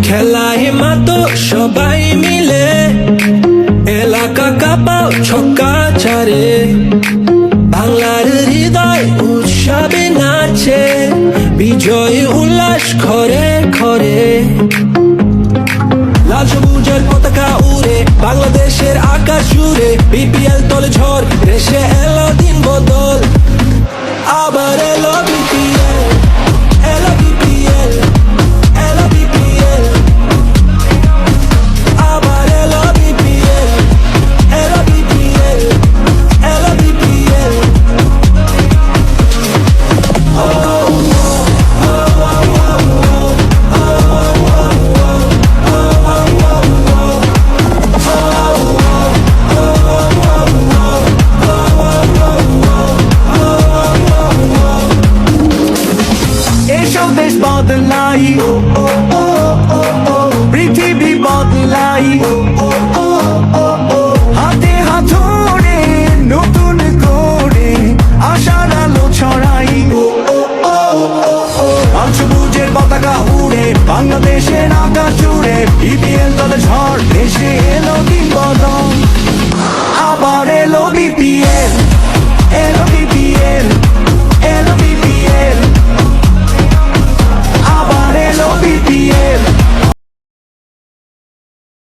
খেলায় মাতো সবাই মিলে এলাকা কাঁপাও ছক্কা চারে বাংলার হৃদয় উৎসবে নাচে বিজয় উল্লাস ঘরে ঘরে লাল সবুজের পতাকা উড়ে বাংলাদেশের আকাশ জুড়ে বিপিএল দলে ঝড় এসে এলো দিন বদল আবার এলো